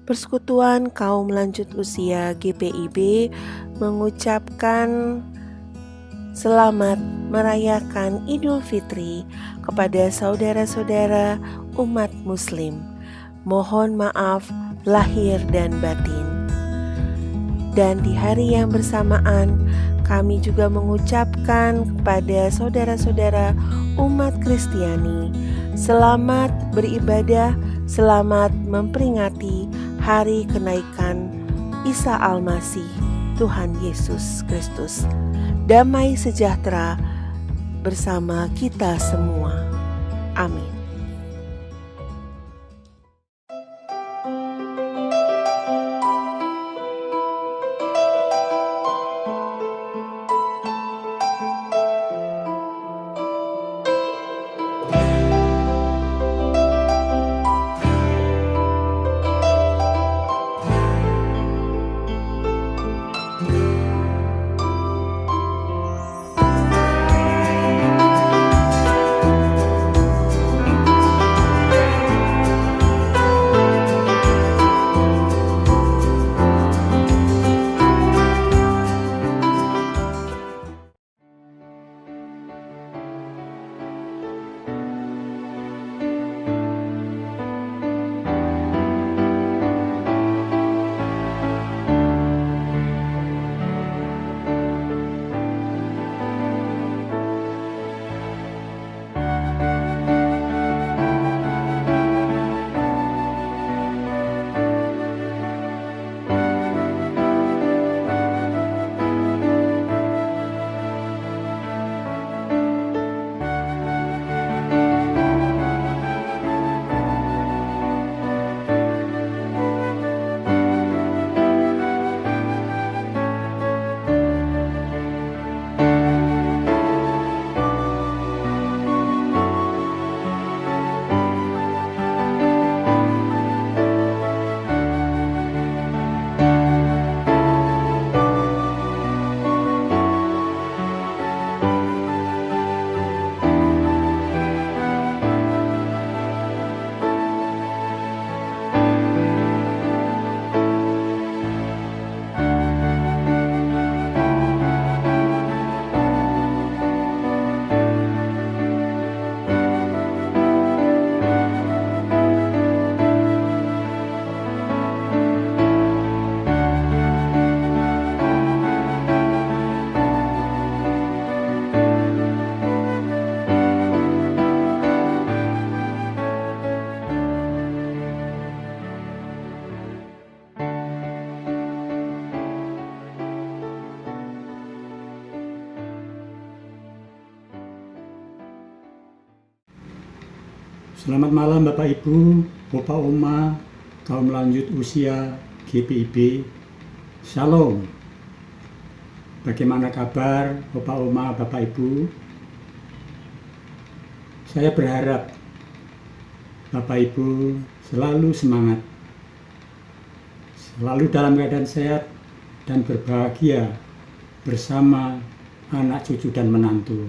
Persekutuan Kaum Lanjut Usia GPIB mengucapkan selamat merayakan Idul Fitri kepada saudara-saudara umat Muslim. Mohon maaf lahir dan batin. Dan di hari yang bersamaan, kami juga mengucapkan kepada saudara-saudara umat Kristiani, selamat beribadah, selamat memperingati hari kenaikan Isa Al-Masih, Tuhan Yesus Kristus. Damai sejahtera bersama kita semua. Amin. Selamat malam Bapak Ibu, Bapak Oma, kaum lanjut usia GPIB. Shalom. Bagaimana kabar Bapak Oma, Bapak Ibu? Saya berharap Bapak Ibu selalu semangat, selalu dalam keadaan sehat dan berbahagia bersama anak cucu dan menantu.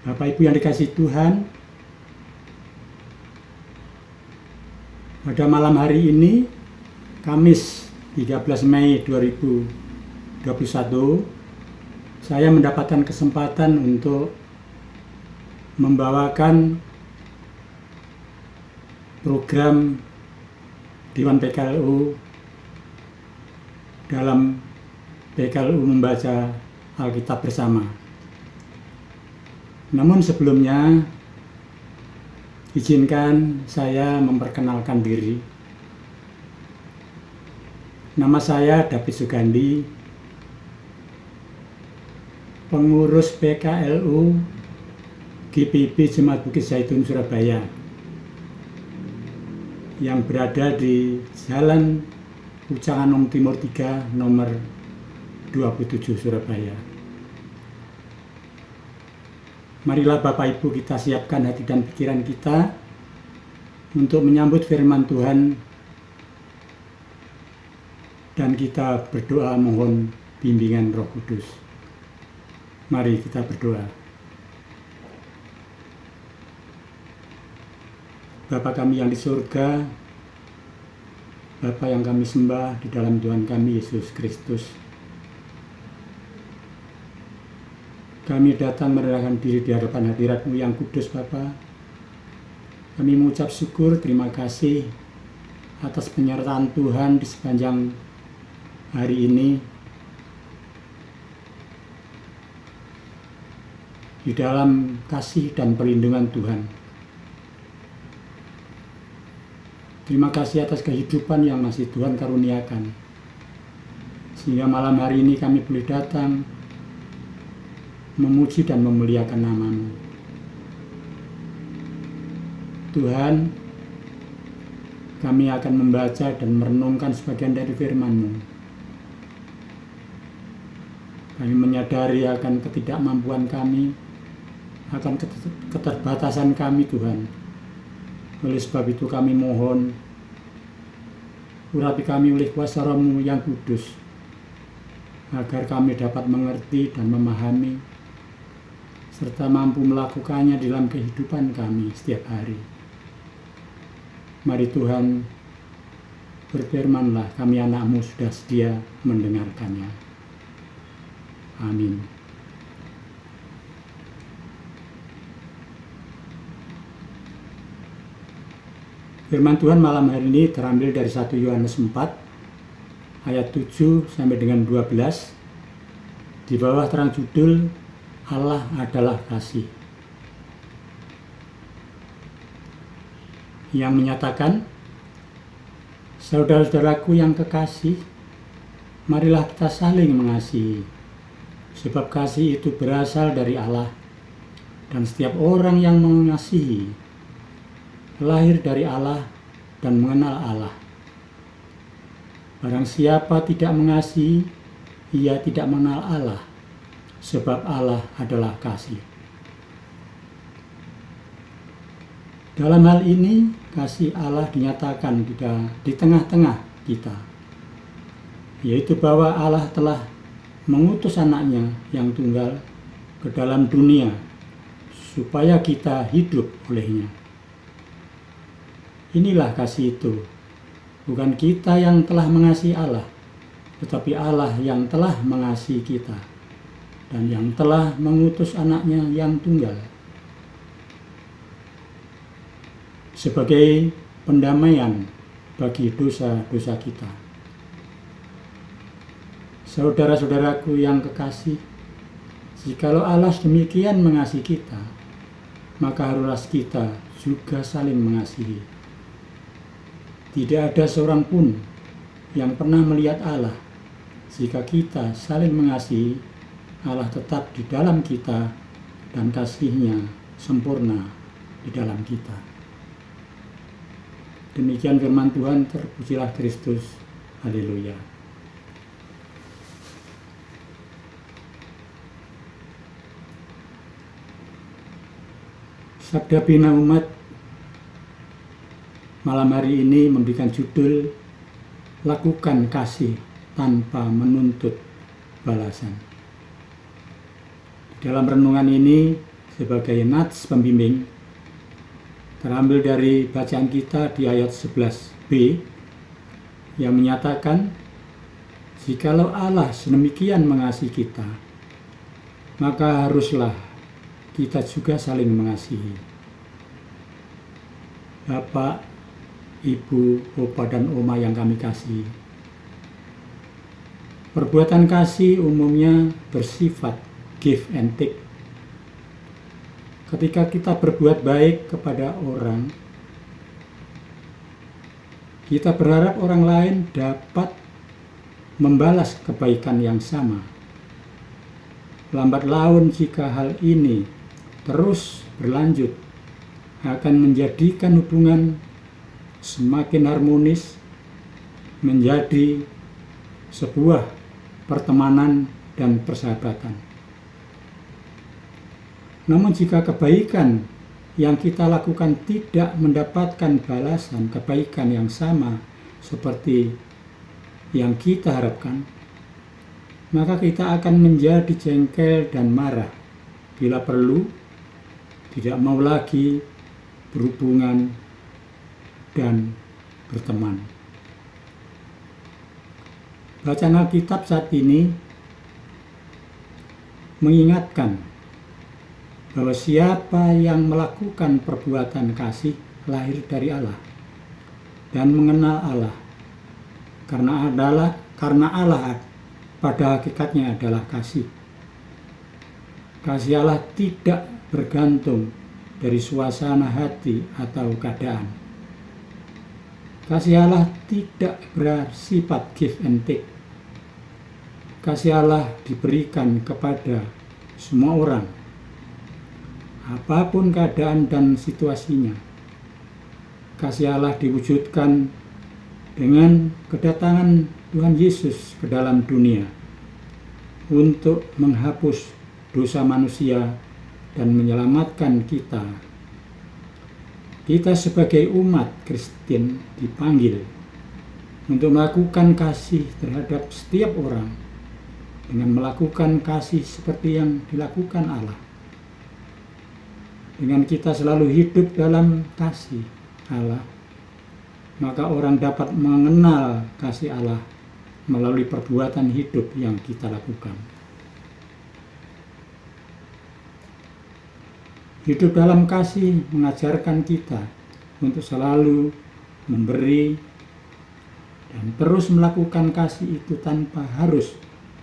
Bapak Ibu yang dikasihi Tuhan, pada malam hari ini, Kamis 13 Mei 2021, saya mendapatkan kesempatan untuk membawakan program Dewan PKLU dalam PKLU membaca Alkitab bersama. Namun sebelumnya, izinkan saya memperkenalkan diri. Nama saya David Sugandi, pengurus PKLU GPIB Jemaat Bukit Zaitun Surabaya yang berada di Jalan Ucanganong Timur 3 nomor 27 Surabaya. Marilah Bapak Ibu kita siapkan hati dan pikiran kita untuk menyambut firman Tuhan dan kita berdoa mohon bimbingan Roh Kudus. Mari kita berdoa. Bapa kami yang di surga, Bapa yang kami sembah di dalam Tuhan kami Yesus Kristus, kami datang merendahkan diri di hadapan hadirat-Mu yang kudus Bapa. Kami mengucap syukur, terima kasih atas penyertaan Tuhan di sepanjang hari ini, di dalam kasih dan perlindungan Tuhan. Terima kasih atas kehidupan yang masih Tuhan karuniakan, sehingga malam hari ini kami boleh datang memuji dan memuliakan nama-Mu. Tuhan, kami akan membaca dan merenungkan sebagian dari firman-Mu. Kami menyadari akan ketidakmampuan kami, akan keterbatasan kami Tuhan. Oleh sebab itu kami mohon, urapi kami oleh kuasa Roh-Mu yang kudus, agar kami dapat mengerti dan memahami, serta mampu melakukannya dalam kehidupan kami setiap hari. Mari Tuhan, berfirman-Lah, kami anak-Mu sudah sedia mendengarkannya. Amin. Firman Tuhan malam hari ini terambil dari 1 Yohanes 4 ayat 7 sampai dengan 12, di bawah terang judul Allah adalah kasih, yang menyatakan, saudara-saudaraku yang kekasih, marilah kita saling mengasihi, sebab kasih itu berasal dari Allah, dan setiap orang yang mengasihi lahir dari Allah dan mengenal Allah. Barang siapa tidak mengasihi, ia tidak mengenal Allah, sebab Allah adalah kasih. Dalam hal ini, kasih Allah dinyatakan di tengah-tengah kita, yaitu bahwa Allah telah mengutus anaknya yang tunggal ke dalam dunia, supaya kita hidup olehnya. Inilah kasih itu, bukan kita yang telah mengasihi Allah, tetapi Allah yang telah mengasihi kita, dan yang telah mengutus anaknya yang tunggal sebagai pendamaian bagi dosa-dosa kita. Saudara-saudaraku yang kekasih, jikalau Allah demikian mengasihi kita, maka haruslah kita juga saling mengasihi. Tidak ada seorang pun yang pernah melihat Allah. Jika kita saling mengasihi, Allah tetap di dalam kita dan kasih-Nya sempurna di dalam kita. Demikian firman Tuhan, terpujilah Kristus. Haleluya. Sabda Bina Umat malam hari ini memberikan judul Lakukan Kasih Tanpa Menuntut Balasan. Dalam renungan ini sebagai nats pembimbing terambil dari bacaan kita di ayat 11b yang menyatakan, jikalau Allah sedemikian mengasihi kita, maka haruslah kita juga saling mengasihi. Bapak, Ibu, Opa, dan Oma yang kami kasihi, perbuatan kasih umumnya bersifat give and take. Ketika kita berbuat baik kepada orang, kita berharap orang lain dapat membalas kebaikan yang sama. Lambat laun jika hal ini terus berlanjut, akan menjadikan hubungan semakin harmonis, menjadi sebuah pertemanan dan persahabatan. Namun jika kebaikan yang kita lakukan tidak mendapatkan balasan kebaikan yang sama seperti yang kita harapkan, maka kita akan menjadi jengkel dan marah. Bila perlu, tidak mau lagi berhubungan dan berteman. Bacaan Alkitab saat ini mengingatkan bahwa siapa yang melakukan perbuatan kasih lahir dari Allah dan mengenal Allah, karena Allah pada hakikatnya adalah kasih. Kasih Allah tidak bergantung dari suasana hati atau keadaan. Kasih Allah tidak bersifat give and take. Kasih Allah diberikan kepada semua orang, apapun keadaan dan situasinya. Kasih Allah diwujudkan dengan kedatangan Tuhan Yesus ke dalam dunia untuk menghapus dosa manusia dan menyelamatkan kita. Kita sebagai umat Kristen dipanggil untuk melakukan kasih terhadap setiap orang dengan melakukan kasih seperti yang dilakukan Allah. Dengan kita selalu hidup dalam kasih Allah, maka orang dapat mengenal kasih Allah melalui perbuatan hidup yang kita lakukan. Hidup dalam kasih mengajarkan kita untuk selalu memberi dan terus melakukan kasih itu tanpa harus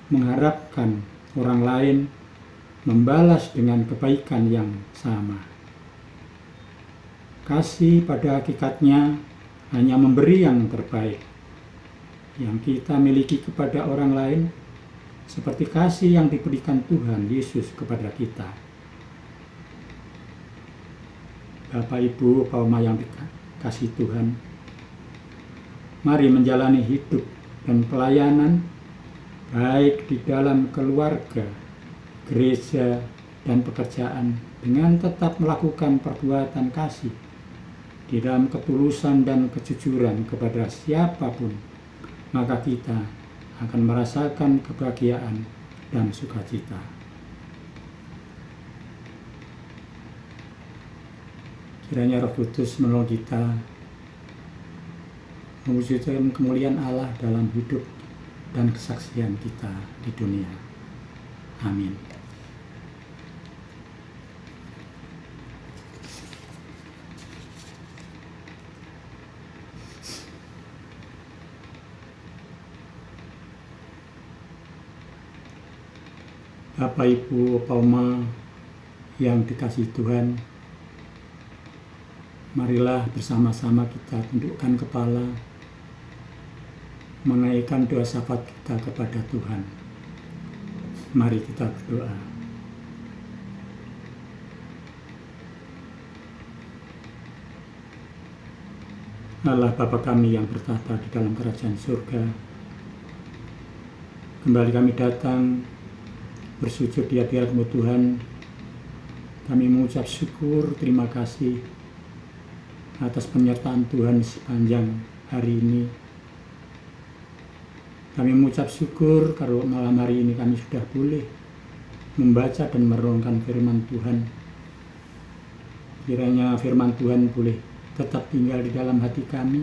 mengharapkan orang lain membalas dengan kebaikan yang sama. Kasih pada hakikatnya hanya memberi yang terbaik yang kita miliki kepada orang lain, seperti kasih yang diberikan Tuhan Yesus kepada kita. Bapak, Ibu, Pauma yang dikasihi Tuhan, mari menjalani hidup dan pelayanan baik di dalam keluarga, gereja, dan pekerjaan dengan tetap melakukan perbuatan kasih di dalam ketulusan dan kejujuran kepada siapapun, maka kita akan merasakan kebahagiaan dan sukacita. Kiranya Roh Kudus menolong kita mewujudkan kemuliaan Allah dalam hidup dan kesaksian kita di dunia. Amin. Bapak, Ibu, Pauma yang dikasihi Tuhan, marilah bersama-sama kita tundukkan kepala, menaikkan doa syafaat kita kepada Tuhan. Mari kita berdoa. Allah Bapa kami yang bertata di dalam kerajaan surga, kembali kami datang bersujud di hadirat-Mu Tuhan. Kami mengucap syukur, terima kasih atas penyertaan Tuhan sepanjang hari ini. Kami mengucap syukur karena malam hari ini kami sudah boleh membaca dan merenungkan firman Tuhan. Kiranya firman Tuhan boleh tetap tinggal di dalam hati kami,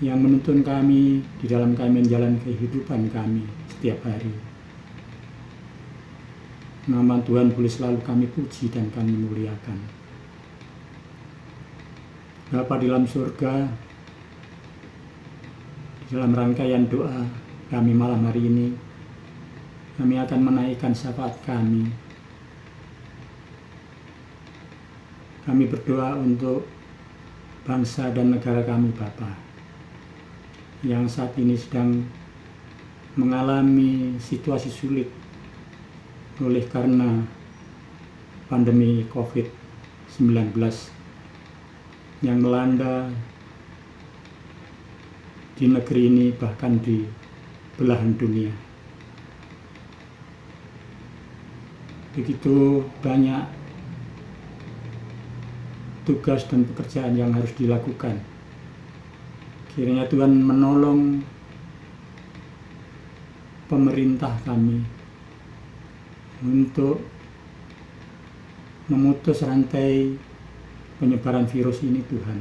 yang menuntun kami di dalam kami menjalani kehidupan kami setiap hari. Nama Tuhan boleh selalu kami puji dan kami muliakan. Bapa di dalam surga, di dalam rangkaian doa kami malam hari ini, kami akan menaikkan syafaat kami. Kami berdoa untuk bangsa dan negara kami, Bapa, yang saat ini sedang mengalami situasi sulit oleh karena pandemi COVID-19 yang melanda di negeri ini, bahkan di belahan dunia. Begitu banyak tugas dan pekerjaan yang harus dilakukan. Kiranya Tuhan menolong pemerintah kami untuk memutus rantai penyebaran virus ini, Tuhan.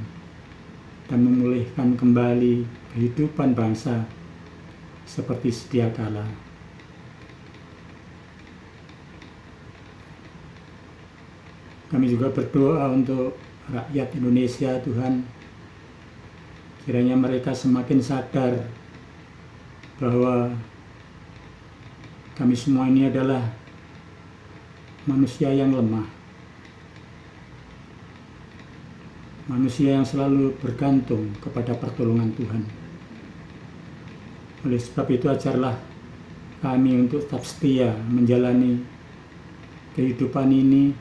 dan memulihkan kembali kehidupan bangsa seperti sedia kala. Kami juga berdoa untuk rakyat Indonesia, Tuhan. Kiranya mereka semakin sadar bahwa kami semua ini adalah manusia yang lemah. Manusia yang selalu bergantung kepada pertolongan Tuhan. Oleh sebab itu ajarlah kami untuk tetap setia menjalani kehidupan ini,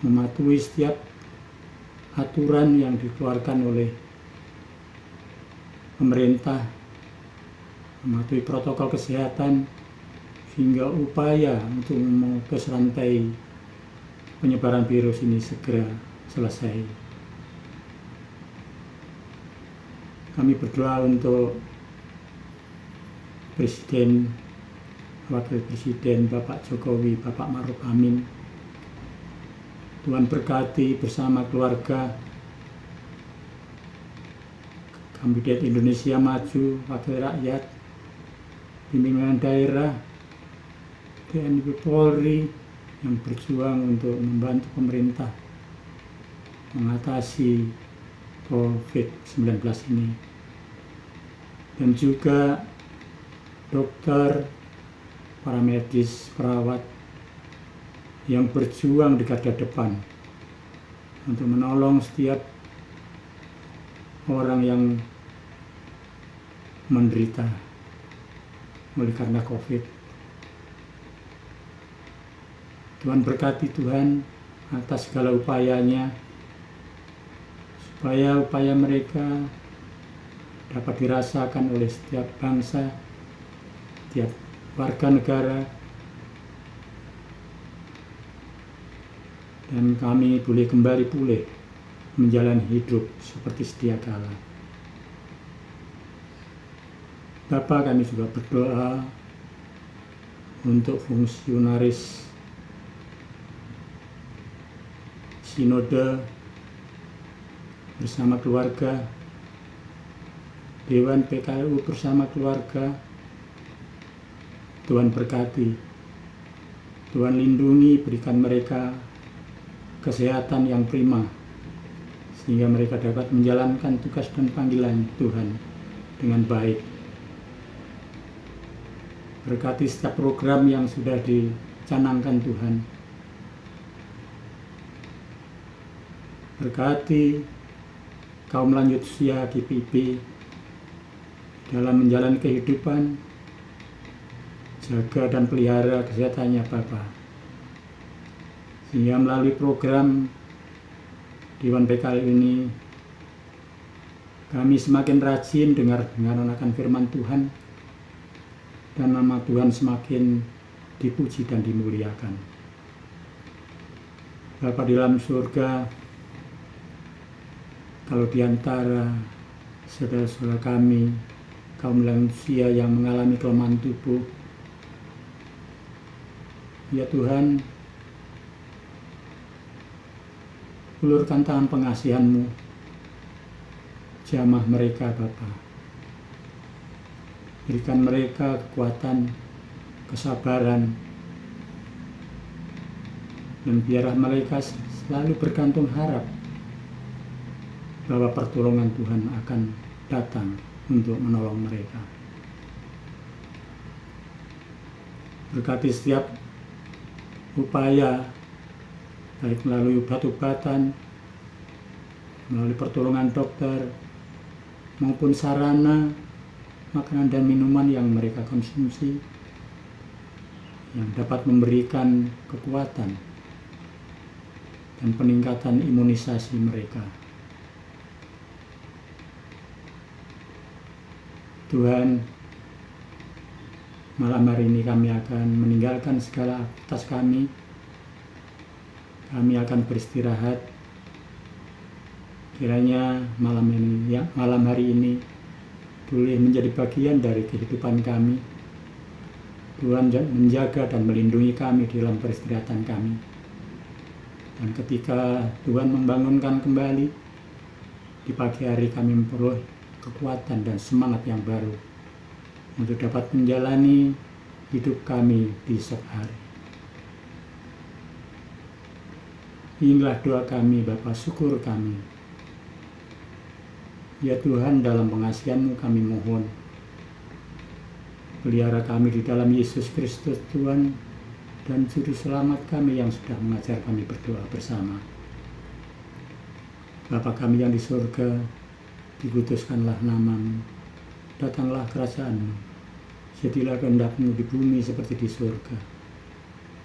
mematuhi setiap aturan yang dikeluarkan oleh pemerintah, mematuhi protokol kesehatan, hingga upaya untuk memutus rantai penyebaran virus ini segera selesai. Kami berdoa untuk Presiden, Wakil Presiden Bapak Jokowi, Bapak Ma'ruf Amin. Tuhan berkati bersama keluarga Kabinet Indonesia Maju, Wakil Rakyat, pimpinan daerah, TNI Polri yang berjuang untuk membantu pemerintah mengatasi COVID-19 ini. Dan juga dokter, para medis, perawat yang berjuang di garda depan untuk menolong setiap orang yang menderita oleh karena COVID. Tuhan berkati Tuhan atas segala upayanya, supaya upaya mereka dapat dirasakan oleh setiap bangsa, setiap warga negara, dan kami boleh kembali pulih menjalani hidup seperti sedia kala. Bapa, kami juga berdoa untuk fungsionaris Sinode bersama keluarga, Dewan PKU bersama keluarga. Tuhan berkati, Tuhan lindungi, berikan mereka kesehatan yang prima, sehingga mereka dapat menjalankan tugas dan panggilan Tuhan dengan baik. Berkati setiap program yang sudah dicanangkan Tuhan. Berkati kaum lanjut usia GPIB dalam menjalani kehidupan, jaga dan pelihara kesehatannya Bapa, sehingga melalui program Dewan PKU ini kami semakin rajin dengar akan firman Tuhan, dan nama Tuhan semakin dipuji dan dimuliakan. Bapa di dalam surga, kalau di antara saudara-saudara kami, kaum lansia yang mengalami kelemahan tubuh, ya Tuhan, ulurkan tangan pengasihan-Mu, jamah mereka Bapa. Berikan mereka kekuatan, kesabaran, dan biarlah mereka selalu bergantung harap bahwa pertolongan Tuhan akan datang untuk menolong mereka. Berkati setiap upaya, baik melalui obat-obatan, melalui pertolongan dokter, maupun sarana, makanan dan minuman yang mereka konsumsi, yang dapat memberikan kekuatan dan peningkatan imunisasi mereka. Tuhan, malam hari ini kami akan meninggalkan segala aktivitas kami. Kami akan beristirahat. Kiranya malam hari ini boleh menjadi bagian dari kehidupan kami. Tuhan menjaga dan melindungi kami dalam peristirahatan kami. Dan ketika Tuhan membangunkan kembali, Di pagi hari kami memperoleh kekuatan dan semangat yang baru untuk dapat menjalani hidup kami di esok hari. Inilah doa kami, Bapa, syukur kami. Ya Tuhan, dalam pengasihan-Mu kami mohon, pelihara kami di dalam Yesus Kristus Tuhan, dan Juru Selamat kami yang sudah mengajar kami berdoa bersama. Bapa kami yang di surga, dikuduskanlah nama-Mu, datanglah kerajaan-Mu, jadilah kehendak-Mu di bumi seperti di surga.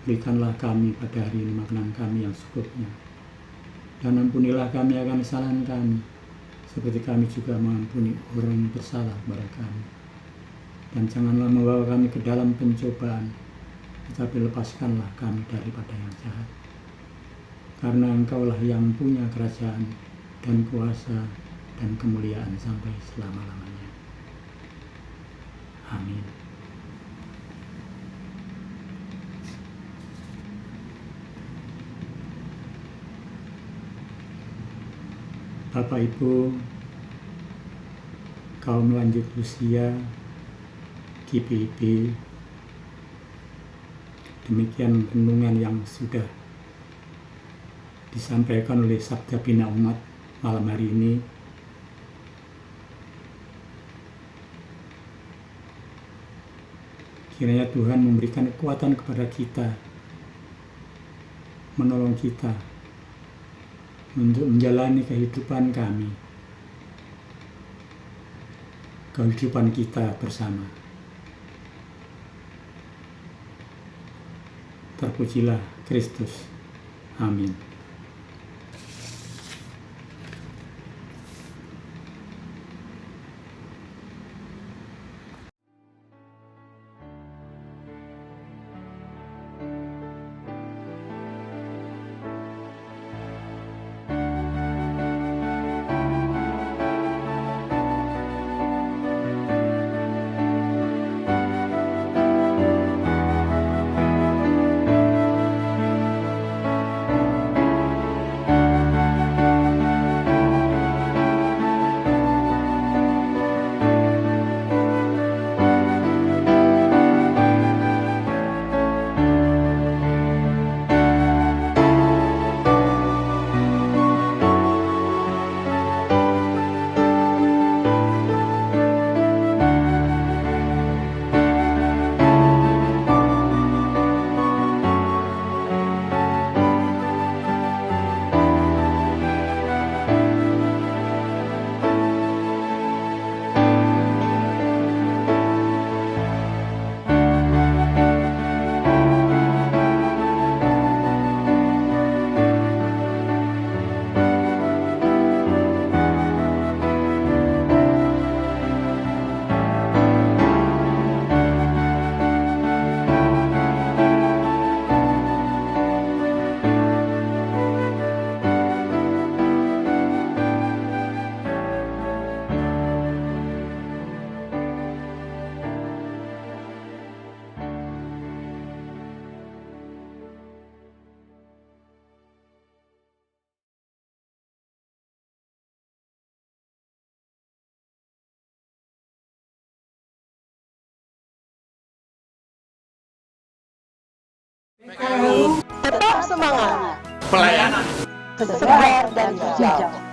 Berikanlah kami pada hari ini makanan kami yang secukupnya, dan ampunilah kami akan kesalahan kami, seperti kami juga mengampuni orang yang bersalah kepada kami. Dan janganlah membawa kami ke dalam pencobaan, tetapi lepaskanlah kami daripada yang jahat. Karena Engkaulah yang punya kerajaan dan kuasa dan kemuliaan sampai selama-lamanya. Amin. Bapak Ibu, kaum lanjut usia, GPIB, demikian renungan yang sudah disampaikan oleh Sabda Bina Umat malam hari ini. Kiranya Tuhan memberikan kekuatan kepada kita, menolong kita untuk menjalani kehidupan kami, kehidupan kita bersama. Terpujilah Kristus. Amin. Tetap semangat, pelayanan segar dan hijau.